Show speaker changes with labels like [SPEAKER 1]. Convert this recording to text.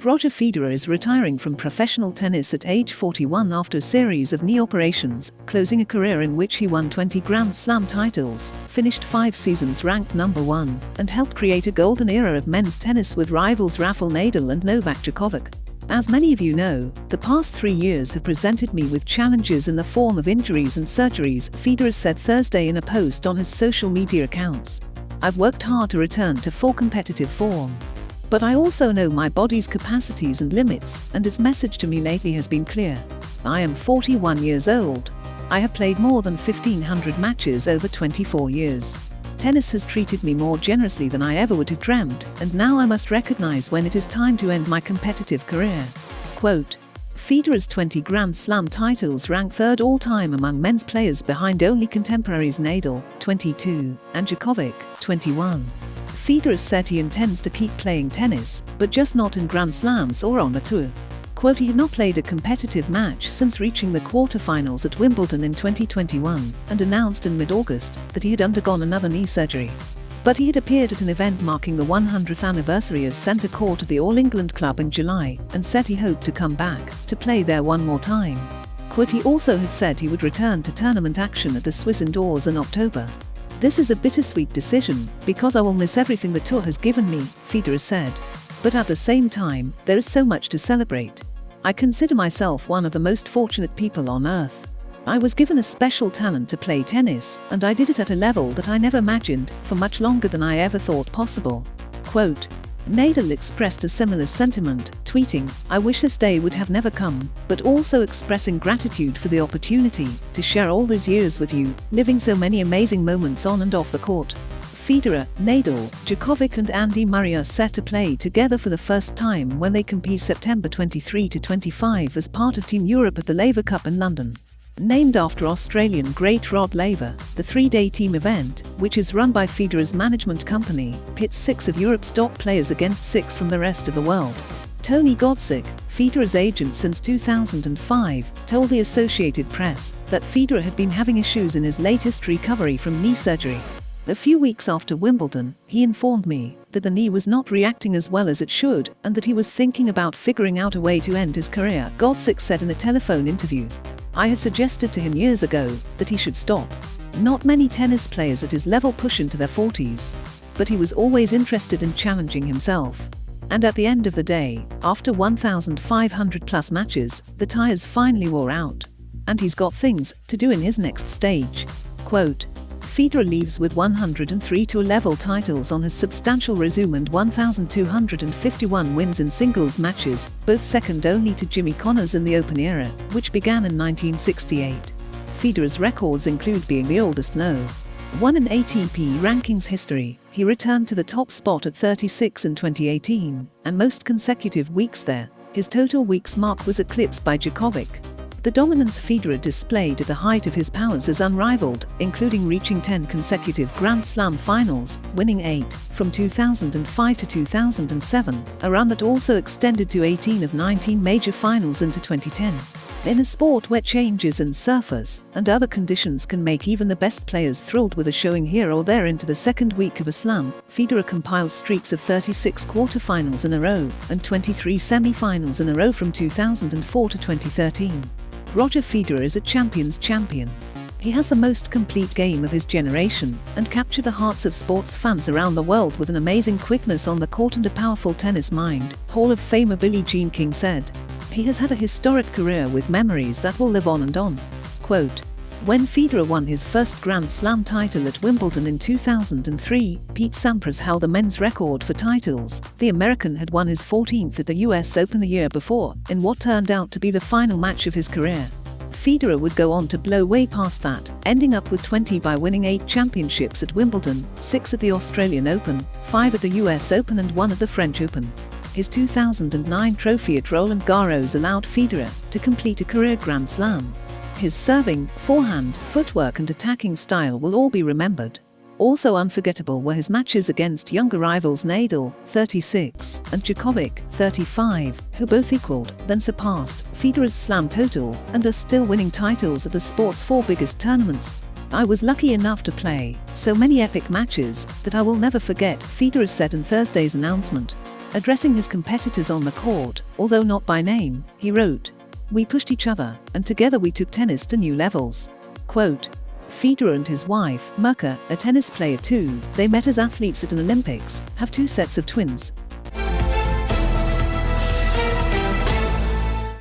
[SPEAKER 1] Roger Federer is retiring from professional tennis at age 41 after a series of knee operations, closing a career in which he won 20 Grand Slam titles, finished 5 seasons ranked number 1, and helped create a golden era of men's tennis with rivals Rafael Nadal and Novak Djokovic. As many of you know, the past 3 years have presented me with challenges in the form of injuries and surgeries, Federer said Thursday in a post on his social media accounts. I've worked hard to return to full competitive form. But I also know my body's capacities and limits, and its message to me lately has been clear. I am 41 years old. I have played more than 1,500 matches over 24 years. Tennis has treated me more generously than I ever would have dreamt, and now I must recognize when it is time to end my competitive career. Quote, Federer's 20 Grand Slam titles rank third all-time among men's players behind only contemporaries Nadal, 22, and Djokovic, 21. Federer said he intends to keep playing tennis, but just not in Grand Slams or on the tour. Quote, he had not played a competitive match since reaching the quarterfinals at Wimbledon in 2021, and announced in mid-August that he had undergone another knee surgery. But he had appeared at an event marking the 100th anniversary of Centre Court of the All England Club in July, and said he hoped to come back to play there one more time. Quote, he also had said he would return to tournament action at the Swiss indoors in October. This is a bittersweet decision, because I will miss everything the tour has given me, Federer said. But at the same time, there is so much to celebrate. I consider myself one of the most fortunate people on earth. I was given a special talent to play tennis, and I did it at a level that I never imagined, for much longer than I ever thought possible. Quote, Nadal expressed a similar sentiment, tweeting, I wish this day would have never come, but also expressing gratitude for the opportunity to share all these years with you, living so many amazing moments on and off the court. Federer, Nadal, Djokovic and Andy Murray are set to play together for the first time when they compete September 23 to 25 as part of Team Europe at the Laver Cup in London. Named after Australian great Rod Laver, the 3-day team event, which is run by Federer's management company, pits 6 of Europe's top players against 6 from the rest of the world. Tony Godsick, Federer's agent since 2005, told the Associated Press that Federer had been having issues in his latest recovery from knee surgery. A few weeks after Wimbledon, he informed me that the knee was not reacting as well as it should, and that he was thinking about figuring out a way to end his career, Godsick said in a telephone interview. I had suggested to him years ago that he should stop. Not many tennis players at his level push into their 40s. But he was always interested in challenging himself. And at the end of the day, after 1,500 plus matches, the tires finally wore out. And he's got things to do in his next stage. Quote, Federer leaves with 103 tour-level titles on his substantial resume and 1,251 wins in singles matches, both second only to Jimmy Connors in the Open era, which began in 1968. Federer's records include being the oldest No.1 in ATP rankings history. He returned to the top spot at 36 in 2018, and most consecutive weeks there. His total weeks mark was eclipsed by Djokovic. The dominance Federer displayed at the height of his powers is unrivaled, including reaching 10 consecutive Grand Slam finals, winning 8, from 2005 to 2007, a run that also extended to 18 of 19 major finals into 2010. In a sport where changes in surface and other conditions can make even the best players thrilled with a showing here or there into the second week of a slam, Federer compiles streaks of 36 quarterfinals in a row and 23 semi-finals in a row from 2004 to 2013. Roger Federer is a champion's champion. He has the most complete game of his generation and captured the hearts of sports fans around the world with an amazing quickness on the court and a powerful tennis mind, Hall of Famer Billie Jean King said. He has had a historic career with memories that will live on and on. Quote, when Federer won his first Grand Slam title at Wimbledon in 2003, Pete Sampras held the men's record for titles. The American had won his 14th at the US Open the year before, in what turned out to be the final match of his career. Federer would go on to blow way past that, ending up with 20 by winning 8 championships at Wimbledon, 6 at the Australian Open, 5 at the US Open and 1 at the French Open. His 2009 trophy at Roland Garros allowed Federer to complete a career Grand Slam. His serving, forehand, footwork and attacking style will all be remembered. Also unforgettable were his matches against younger rivals Nadal, 36, and Djokovic, 35, who both equaled, then surpassed, Federer's slam total, and are still winning titles at the sport's 4 biggest tournaments. I was lucky enough to play so many epic matches that I will never forget, Federer said in Thursday's announcement. Addressing his competitors on the court, although not by name, he wrote, "We pushed each other, and together we took tennis to new levels." Quote, Federer and his wife, Mirka, a tennis player too, they met as athletes at an Olympics, have two sets of twins,